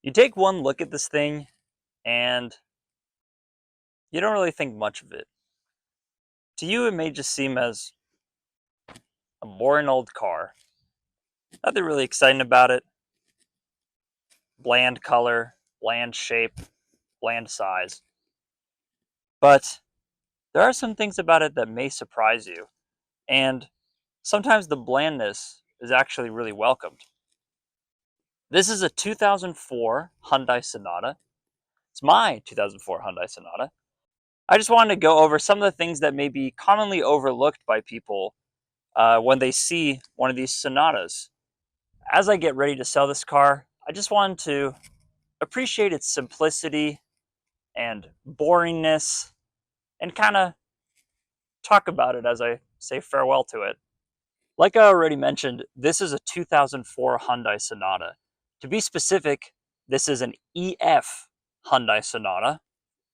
You take one look at this thing and you don't really think much of it. To you, it may just seem as a boring old car. Nothing really exciting about it. Bland color, bland shape, bland size. But there are some things about it that may surprise you. And sometimes the blandness is actually really welcomed. This is a 2004 Hyundai Sonata. It's my 2004 Hyundai Sonata. I just wanted to go over some of the things that may be commonly overlooked by people when they see one of these Sonatas. As I get ready to sell this car, I just wanted to appreciate its simplicity and boringness and kind of talk about it as I say farewell to it. Like I already mentioned, this is a 2004 Hyundai Sonata. To be specific, this is an EF Hyundai Sonata.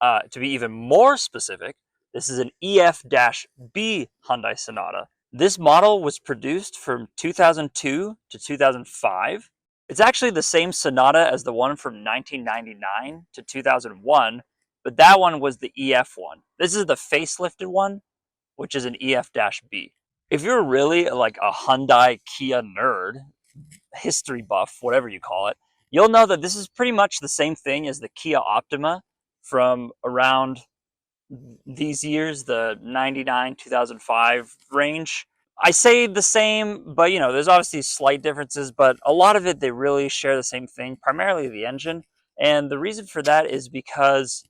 To be even more specific, this is an EF-B Hyundai Sonata. This model was produced from 2002 to 2005. It's actually the same Sonata as the one from 1999 to 2001, but that one was the EF one. This is the facelifted one, which is an EF-B. If you're really like a Hyundai Kia nerd, history buff, whatever you call it, you'll know that this is pretty much the same thing as the Kia Optima from around these years, the 99, 2005 range. I say the same, but there's obviously slight differences, but a lot of it, they really share the same thing, primarily the engine. And the reason for that is because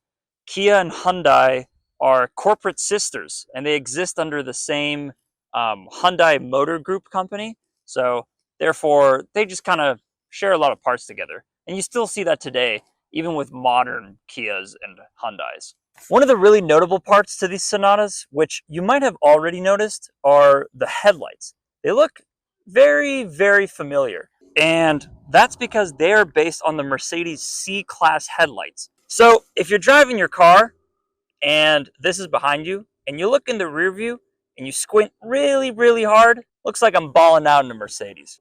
Kia and Hyundai are corporate sisters and they exist under the same Hyundai Motor Group company. So therefore, they just kind of share a lot of parts together. And you still see that today, even with modern Kias and Hyundais. One of the really notable parts to these Sonatas, which you might have already noticed, are the headlights. They look very, very familiar. And that's because they are based on the Mercedes C-Class headlights. So if you're driving your car and this is behind you, and you look in the rear view and you squint really, really hard, looks like I'm balling out in a Mercedes.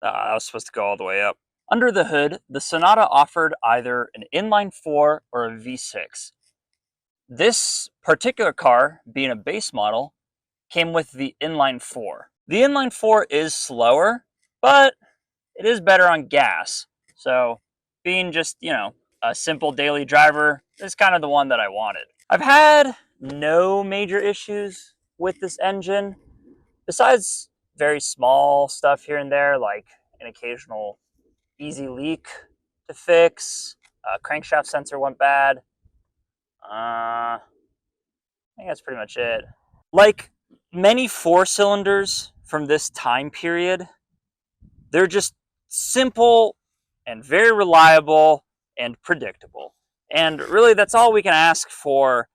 I was supposed to go all the way up. Under the hood, the Sonata offered either an inline-4 or a V6. This particular car, being a base model, came with the inline-4. The inline-4 is slower, but it is better on gas. So being just, a simple daily driver is kind of the one that I wanted. I've had no major issues with this engine, besides very small stuff here and there, like an occasional easy leak to fix. Crankshaft sensor went bad. I think that's pretty much it. Like many four cylinders from this time period, they're just simple and very reliable and predictable. And really, that's all we can ask for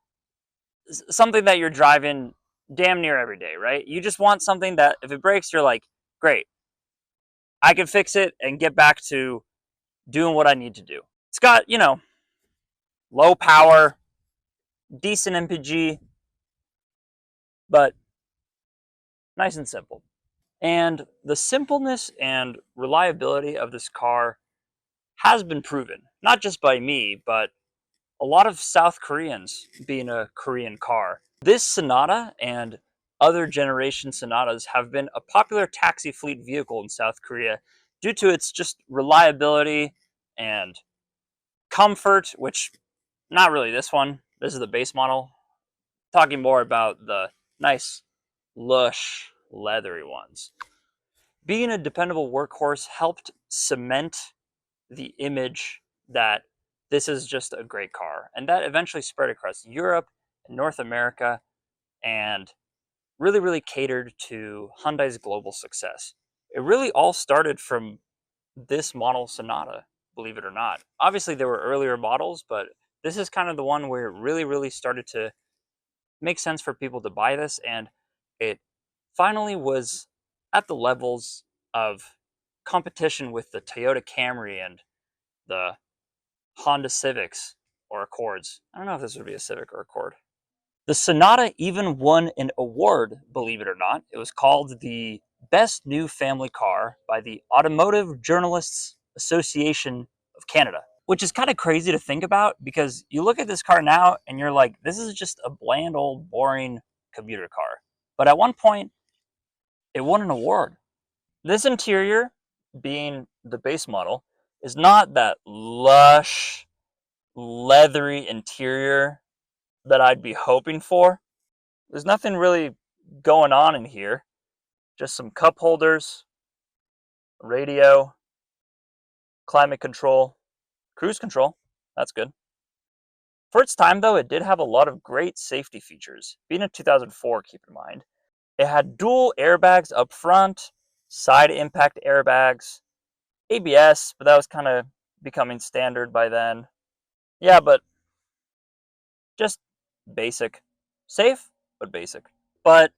something that you're driving damn near every day, right? You just want something that if it breaks, you're like, great, I can fix it and get back to doing what I need to do. It's got, low power, decent MPG, but nice and simple. And the simpleness and reliability of this car has been proven, not just by me, but a lot of South Koreans, being a Korean car. This Sonata and other generation Sonatas have been a popular taxi fleet vehicle in South Korea due to its just reliability and comfort, which not really this one. This is the base model. Talking more about the nice, lush, leathery ones. Being a dependable workhorse helped cement the image that this is just a great car. And that eventually spread across Europe and North America and really, really catered to Hyundai's global success. It really all started from this model Sonata, believe it or not. Obviously, there were earlier models, but this is kind of the one where it really, really started to make sense for people to buy this. And it finally was at the levels of competition with the Toyota Camry and the Honda Civics or Accords. I don't know if this would be a Civic or Accord. The Sonata even won an award, believe it or not. It was called the best new family car by the Automotive Journalists Association of Canada, which is kind of crazy to think about because you look at this car now and you're like, this is just a bland old boring commuter car. But at one point, it won an award. This interior, being the base model, is not that lush, leathery interior that I'd be hoping for. There's nothing really going on in here. Just some cup holders, radio, climate control, cruise control. That's good. For its time, though, it did have a lot of great safety features. Being a 2004, keep in mind. It had dual airbags up front, side impact airbags, ABS, but that was kind of becoming standard by then. Yeah, but just basic. Safe, but basic. But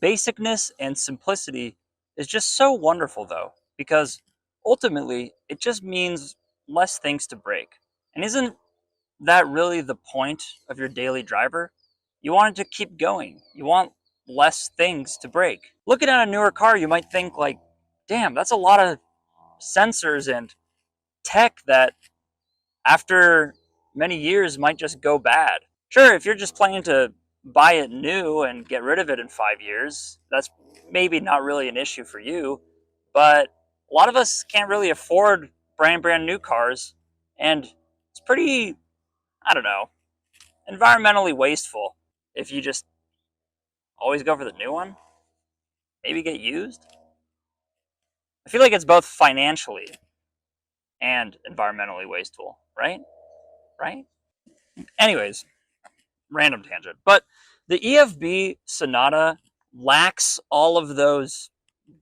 basicness and simplicity is just so wonderful, though, because ultimately it just means less things to break. And isn't that really the point of your daily driver? You want it to keep going. You want less things to break. Looking at a newer car, you might think like, damn, that's a lot of sensors and tech that after many years might just go bad. Sure, if you're just planning to buy it new and get rid of it in 5 years, that's maybe not really an issue for you. But a lot of us can't really afford brand new cars, and it's pretty, I don't know, environmentally wasteful if you just always go for the new one. Maybe get used. I feel like it's both financially and environmentally wasteful, right? Right? Anyways, random tangent. But the EFB Sonata lacks all of those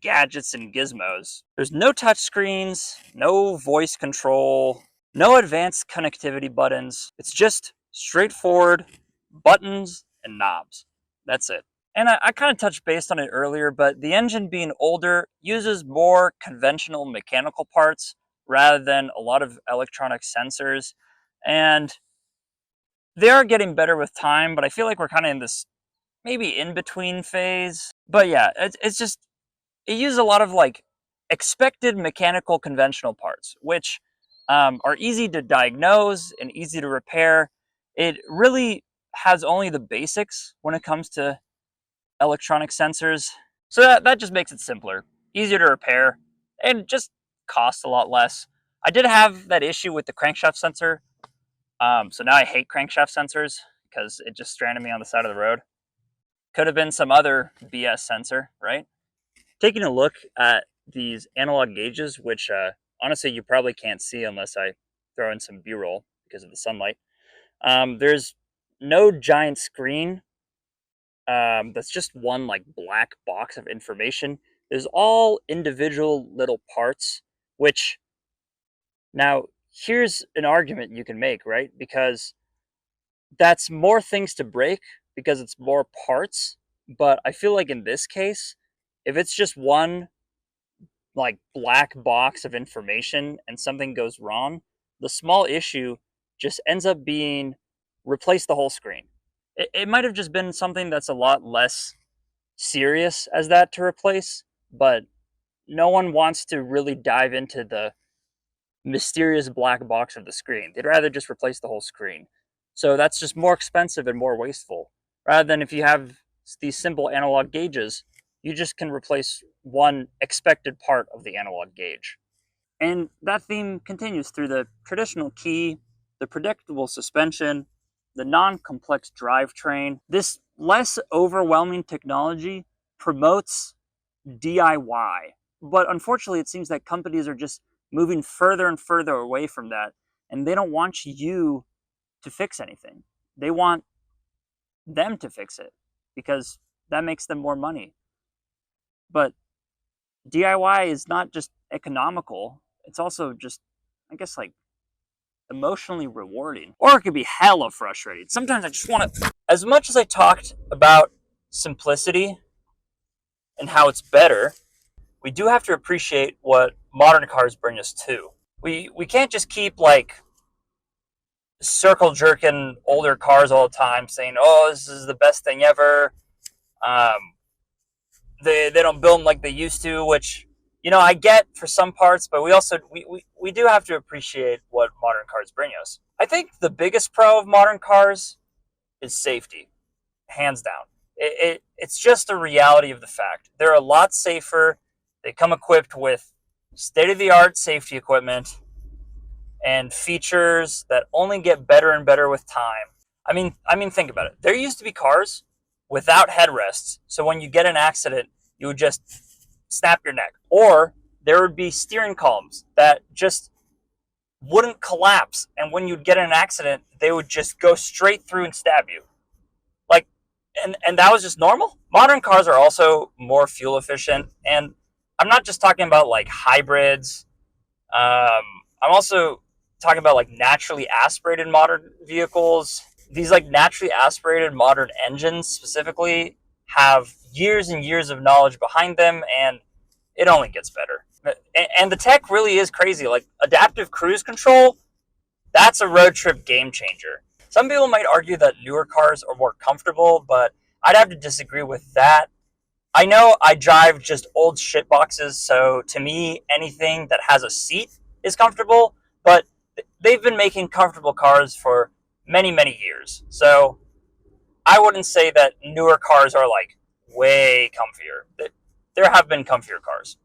gadgets and gizmos. There's no touch screens, no voice control, no advanced connectivity buttons. It's just straightforward buttons and knobs. That's it. And I kind of touched base on it earlier, but the engine being older uses more conventional mechanical parts rather than a lot of electronic sensors. And they are getting better with time, but I feel like we're kind of in this maybe in between phase. But yeah, it's just, it uses a lot of like expected mechanical conventional parts, which are easy to diagnose and easy to repair. It really has only the basics when it comes to electronic sensors. So that just makes it simpler, easier to repair, and just costs a lot less. I did have that issue with the crankshaft sensor. So now I hate crankshaft sensors because it just stranded me on the side of the road. Could have been some other BS sensor, right? Taking a look at these analog gauges, which honestly you probably can't see unless I throw in some B-roll because of the sunlight. There's no giant screen. That's just one like black box of information. There's all individual little parts, which now here's an argument you can make, right? Because that's more things to break because it's more parts. But I feel like in this case, if it's just one like black box of information and something goes wrong, the small issue just ends up being replace the whole screen. It might have just been something that's a lot less serious as that to replace, but no one wants to really dive into the mysterious black box of the screen. They'd rather just replace the whole screen. So that's just more expensive and more wasteful. Rather than if you have these simple analog gauges, you just can replace one expected part of the analog gauge. And that theme continues through the traditional key, the predictable suspension, the non-complex drivetrain. This less overwhelming technology promotes DIY. But unfortunately, it seems that companies are just moving further and further away from that, and they don't want you to fix anything. They want them to fix it because that makes them more money. But DIY is not just economical, it's also just, I guess, like emotionally rewarding. Or it could be hella frustrating. Sometimes I just want to, as much as I talked about simplicity and how it's better, we do have to appreciate what modern cars bring us too. We can't just keep like circle jerking older cars all the time saying, oh, this is the best thing ever. They don't build them like they used to, which I get for some parts, but we do have to appreciate what modern cars bring us. I think the biggest pro of modern cars is safety, hands down. It's just a reality of the fact. They're a lot safer. They come equipped with state of the art safety equipment and features that only get better and better with time. I mean, think about it. There used to be cars without headrests, so when you get an accident, you would just snap your neck, or there would be steering columns that just wouldn't collapse, and when you'd get in an accident, they would just go straight through and stab you. Like, and that was just normal. Modern cars are also more fuel efficient, and I'm not just talking about like hybrids. I'm also talking about like naturally aspirated modern vehicles. These like naturally aspirated modern engines specifically have years and years of knowledge behind them, and it only gets better. And the tech really is crazy. Like adaptive cruise control, that's a road trip game changer. Some people might argue that newer cars are more comfortable, but I'd have to disagree with that. I know I drive just old shit boxes, so to me, anything that has a seat is comfortable, but they've been making comfortable cars for many, many years. So I wouldn't say that newer cars are like way comfier. There have been comfier cars.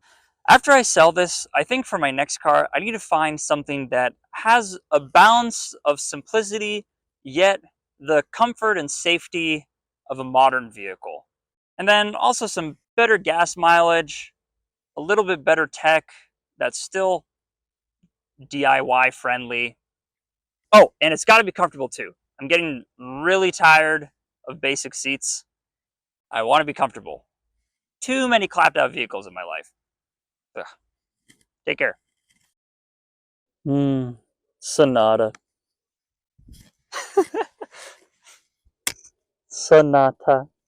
After I sell this, I think for my next car, I need to find something that has a balance of simplicity, yet the comfort and safety of a modern vehicle. And then also some better gas mileage, a little bit better tech that's still DIY friendly. Oh, and it's got to be comfortable too. I'm getting really tired of basic seats. I want to be comfortable. Too many clapped out vehicles in my life. Ugh. Take care. Sonata. Sonata.